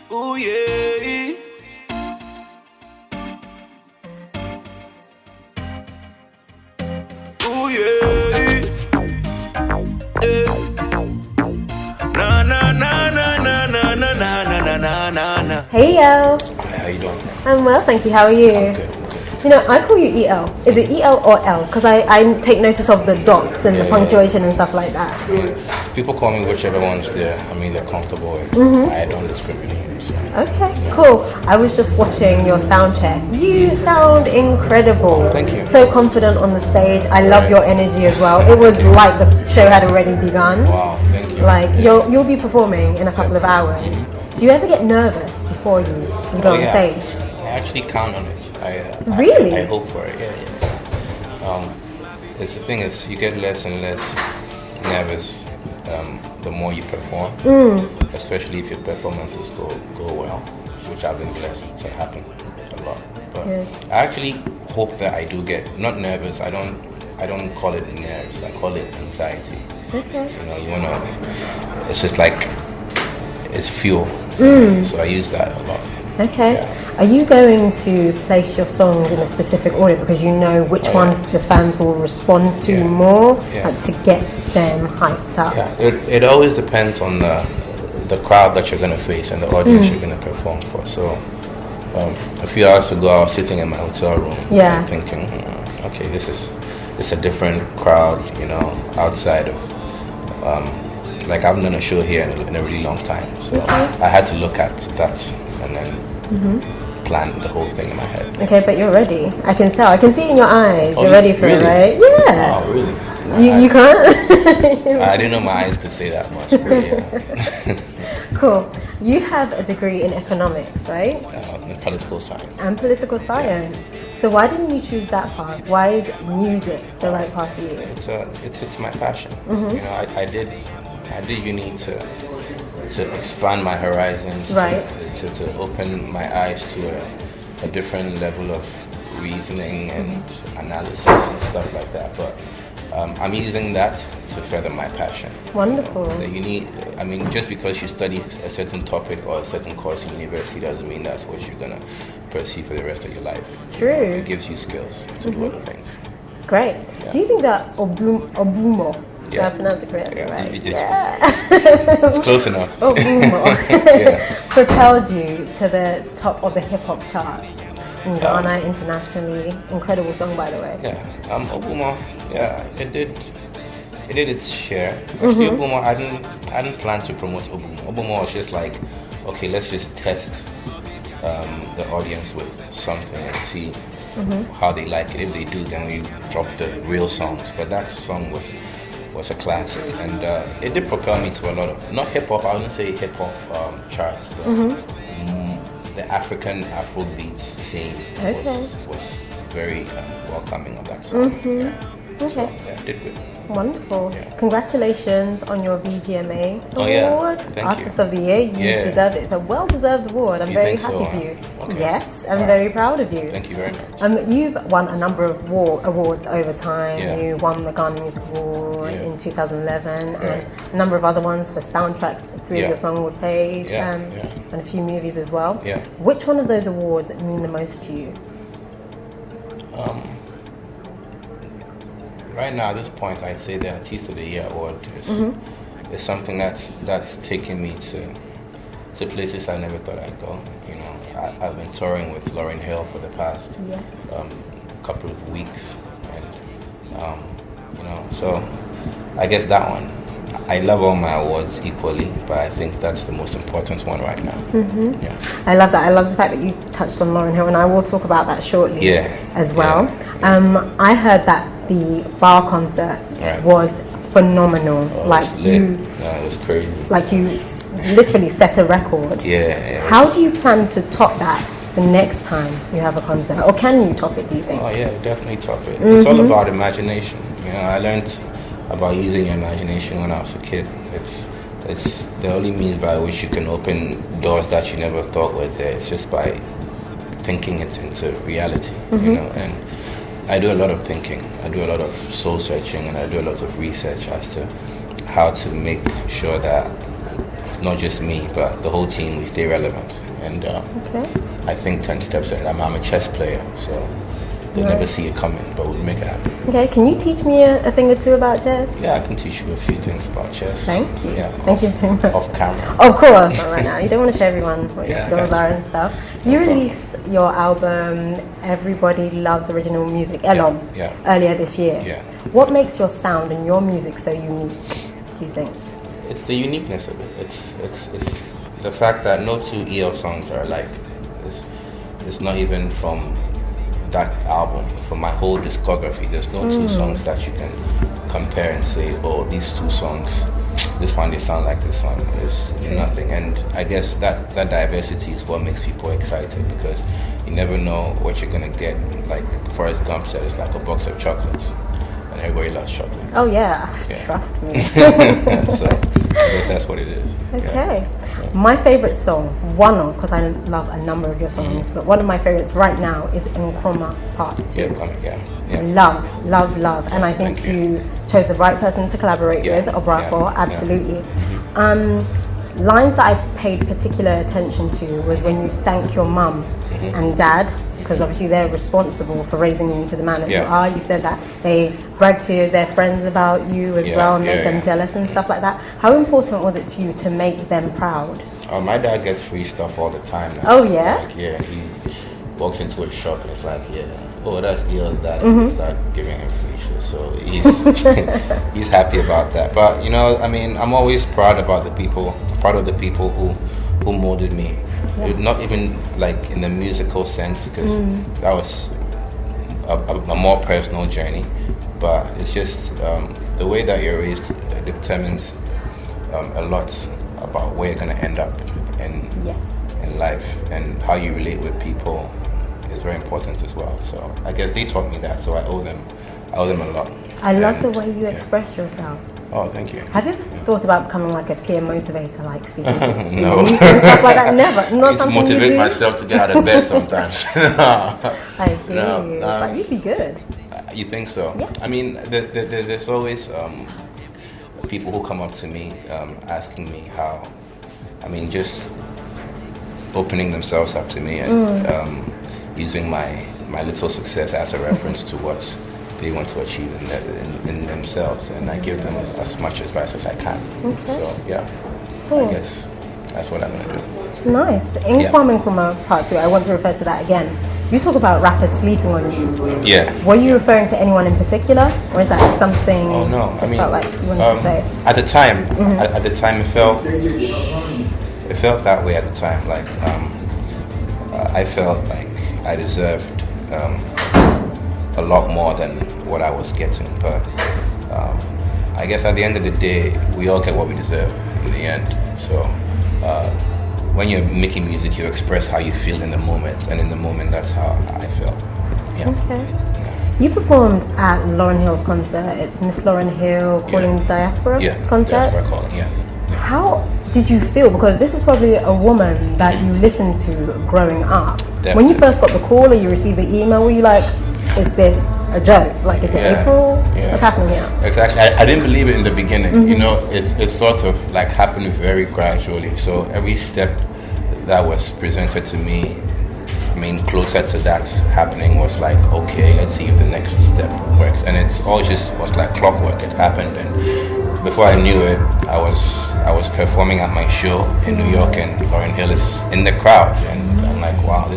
Ooh yeah. Ooh yeah. Na na na na na na na na na na na na. Hey yo. Hi, how you doing? I'm well, thank you. How are you? I'm good. You know, I call you EL. Is it EL or L? Because I take notice of the dots and the punctuation and stuff like that. People call me whichever one's there. I mean, they're comfortable with. I don't discriminate. So. Okay, cool. I was just watching your sound check. You sound incredible. Oh, thank you. So confident on the stage. I love your energy as well. It was like the show had already begun. Wow, thank you. Like you'll be performing in a couple of hours. Do you ever get nervous before you go on stage? I actually count on it. Really? I hope for it. Yeah. The thing is, you get less and less nervous the more you perform, especially if your performances go well, which I've been blessed to happen a lot. But I actually hope that I do get not nervous. I don't call it nerves. I call it anxiety. Okay. You know, you wanna. It's just like it's fuel. So I use that a lot. Okay. Yeah. Are you going to place your songs in a specific order because you know which ones the fans will respond to more, like, to get them hyped up? Yeah, it always depends on the crowd that you're going to face and the audience you're going to perform for. So a few hours ago, I was sitting in my hotel room thinking, okay, this is a different crowd, you know, outside of, like, I haven't done a show here in a really long time. So I had to look at that and then plan the whole thing in my head. Okay, but you're ready. I can tell. I can see it in your eyes. Oh, you're ready for really? it, right? Yeah. Oh, really? You can't? I didn't know my eyes could say that much. But yeah. Cool. You have a degree in economics, right? In political science. And political science. So why didn't you choose that path? Why is music the right path for you? It's my passion. You know, I did uni to expand my horizons, to open my eyes to a different level of reasoning and analysis and stuff like that. But I'm using that to further my passion. Wonderful. Just because you study a certain topic or a certain course in university doesn't mean that's what you're gonna pursue for the rest of your life. True. It gives you skills to do other things. Great. Yeah. Do you think that Obumo, did I pronounce it correctly, right? It's close enough. Obumo propelled you to the top of the hip-hop chart in Ghana, internationally. Incredible song, by the way. Yeah, Obumo, it did its share. Actually, Obumo, I didn't plan to promote Obumo. Obumo was just like, okay, let's just test the audience with something and see how they like it. If they do, then we drop the real songs. But that song was a classic, and it did propel me to a lot of, not hip hop, I wouldn't say hip hop charts, but the African Afrobeat scene was very welcoming of that song. Okay. So, it did good. Wonderful. Yeah. Congratulations on your BGMA award. Thank Artist you. of the Year. You deserved it. It's a well-deserved award. I'm very happy for you. Okay. Yes, I'm very proud of you. Thank you very much. You've won a number of awards over time. Yeah. You won the Ghana Music Award in 2011 and a number of other ones for soundtracks. 3 of your songs were played and a few movies as well. Yeah. Which one of those awards mean the most to you? Right now, at this point, I'd say the Artist of the Year award is something that's taken me to places I never thought I'd go. You know, I've been touring with Lauryn Hill for the past couple of weeks, and you know, so I guess that one. I love all my awards equally, but I think that's the most important one right now. Yeah. I love that. I love the fact that you touched on Lauryn Hill, and I will talk about that shortly as well. Yeah. I heard that the bar concert was phenomenal. It was crazy. Like you literally set a record. How do you plan to top that the next time you have a concert, or can you top it? Do you think? Oh yeah, definitely top it. It's all about imagination. You know, I learned about using your imagination when I was a kid. It's the only means by which you can open doors that you never thought were there. It's just by thinking it into reality, you know. And I do a lot of thinking. I do a lot of soul searching, and I do a lot of research as to how to make sure that not just me, but the whole team, we stay relevant. And I think 10 steps ahead. I'm a chess player, so they'll never see it coming, but we'll make it happen. Okay, can you teach me a thing or two about chess? Yeah, I can teach you a few things about chess. Thank you. Yeah, Thank you very much. Off camera. Of course, not right now. You don't want to show everyone what your skills are and stuff. You released your album, Everybody Loves Original Music, Elom, earlier this year. Yeah. What makes your sound and your music so unique, do you think? It's the uniqueness of it. It's the fact that no two EL songs are alike. It's not even from that album, from my whole discography. There's no two songs that you can compare and say, oh, these two songs, this one they sound like this one. There's nothing. And I guess that diversity is what makes people excited, because you never know what you're gonna get. Like Forrest Gump said, it's like a box of chocolates, and everybody loves chocolate. Oh yeah. Trust me. So I guess that's what it is. Okay. My favorite song, because I love a number of your songs, but one of my favorites right now is Nkrumah Part 2. Love. And I think you chose the right person to collaborate with, Obrafo, absolutely. Lines that I paid particular attention to was when you thank your mum and dad, because obviously they're responsible for raising you into the man that you are. You said that they bragged to their friends about you as well and made them jealous and stuff like that. How important was it to you to make them proud? My dad gets free stuff all the time now. Oh yeah? Like, he walks into a shop and it's like, oh, that's El's dad. And start giving him free shit. So he's happy about that. But I mean, I'm always proud of the people who molded me. Not even like in the musical sense, because that was a more personal journey, but it's just the way that you're raised determines a lot about where you're going to end up in life, and how you relate with people is very important as well. So I guess they taught me that, so I owe them a lot. I love the way you express yourself. Oh, thank you. Have you ever thought about becoming like a peer motivator, like speaking to no. youth and stuff like that? Never. Not I something motivate you do? myself to get out of bed sometimes. I hear you. But you'd be good. You think so? Yeah. I mean, there's always people who come up to me asking me how, just opening themselves up to me and using my little success as a reference to what they want to achieve in themselves, and I give them as much advice as I can. So cool. I guess that's what I'm going to do. Nice. In Nkrumah Part 2, I want to refer to that again. You talk about rappers sleeping on you. Yeah. Were you referring to anyone in particular, or is that something felt like you wanted to say? At the time, it felt that way at the time. Like I felt like I deserved a lot more than what I was getting, but I guess at the end of the day, we all get what we deserve in the end. So when you're making music, you express how you feel in the moment, and in the moment, that's how I felt. Okay. You performed at Lauryn Hill's concert. It's Miss Lauryn Hill Calling Diaspora concert. Diaspora Calling, How did you feel? Because this is probably a woman that you listened to growing up. Definitely. When you first got the call or you received the email, were you like, is this a joke? Like, is it April? What's happening here? Exactly. I didn't believe it in the beginning. It's sort of like happened very gradually. So every step that was presented to me, closer to that happening, was like, okay, let's see if the next step works. And it's all just was like clockwork. It happened, and before I knew it, I was performing at my show in New York, and Lauryn Hill is in the crowd, and I'm like, wow,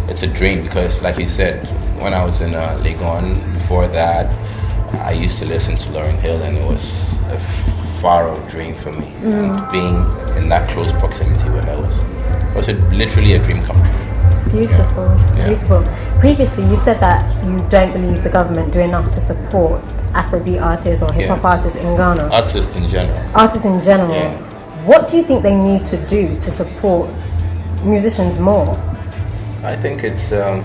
it's a dream, because like you said, when I was in Legon, before that, I used to listen to Lauryn Hill, and it was a far-off dream for me. And being in that close proximity with her was literally a dream come true. Beautiful. Previously, you've said that you don't believe the government do enough to support Afrobeat artists or hip-hop artists in Ghana. Artists in general. Yeah. What do you think they need to do to support musicians more? I think it's a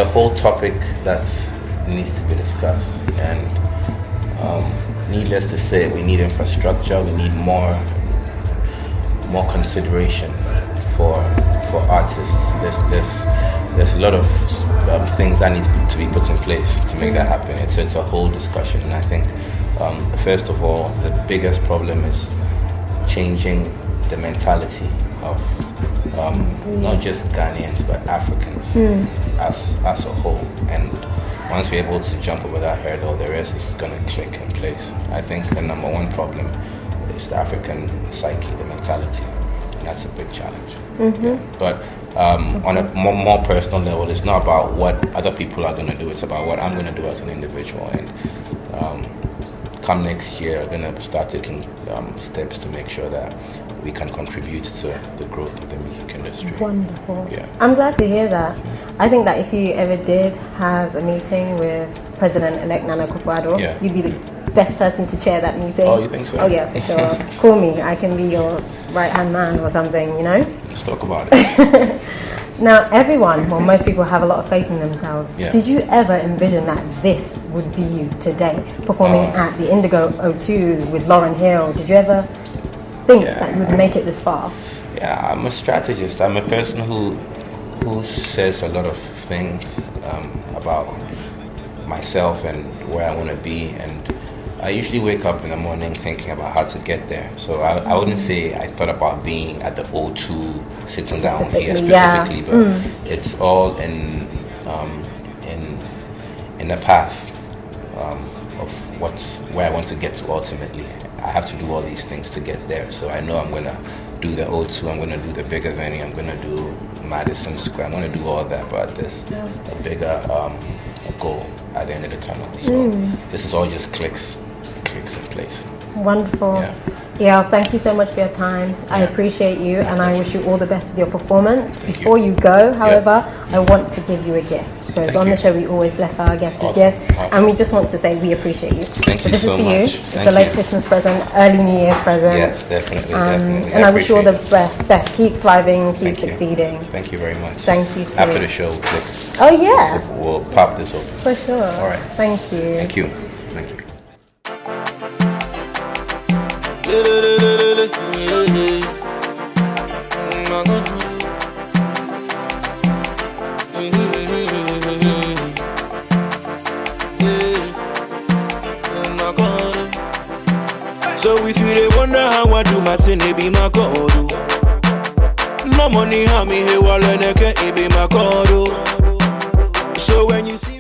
whole topic that needs to be discussed, and needless to say, we need infrastructure. We need more consideration for artists. There's a lot of things that need to be put in place to make that happen. It's a whole discussion, and I think first of all, the biggest problem is changing the mentality of not just Ghanaians but Africans as a whole. And once we're able to jump over that hurdle, the rest is going to click in place. I think the number one problem is the African psyche, the mentality, and that's a big challenge. Yeah. But on a more personal level, it's not about what other people are going to do, it's about what I'm going to do as an individual. And come next year, I'm going to start taking steps to make sure that we can contribute to the growth of the music industry. Wonderful. Yeah. I'm glad to hear that. I think that if you ever did have a meeting with President-elect Nayoka Oware, you'd be the best person to chair that meeting. Oh, you think so? Oh yeah, for sure. Call me. I can be your right-hand man or something, you know? Let's talk about it. Now, everyone, well, most people have a lot of faith in themselves. Yeah. Did you ever envision that this would be you today, performing at the Indigo O2 with Lauryn Hill? Did you ever think that you would make it this far? Yeah, I'm a strategist. I'm a person who says a lot of things about myself and where I want to be, and I usually wake up in the morning thinking about how to get there. So I wouldn't say I thought about being at the O2 sitting down here specifically, but it's all in the path of where I want to get to ultimately. I have to do all these things to get there. So I know I'm going to do the O2, I'm going to do the bigger venue, I'm going to do Madison Square, I'm going to do all that, but there's a bigger goal at the end of the tunnel. So this is all just clicks in place. Wonderful. Yeah, thank you so much for your time. I appreciate you, and I wish you all the best with your performance. Before you go, however, I want to give you a gift. Because on the show we always bless our guests with gifts, and we just want to say we appreciate you. Thank you this so is for much. you. It's a late Christmas present, early New Year's present. Yes, definitely. And I wish you all the best. Keep thriving, keep succeeding. Thank you very much. Thank you. After the show, oh yeah, we'll pop this open. For sure. All right. Thank you. Thank you. Thank you. So if you they wonder how I do my thing, it be my God. No money, how me here, while it be my God. So when you see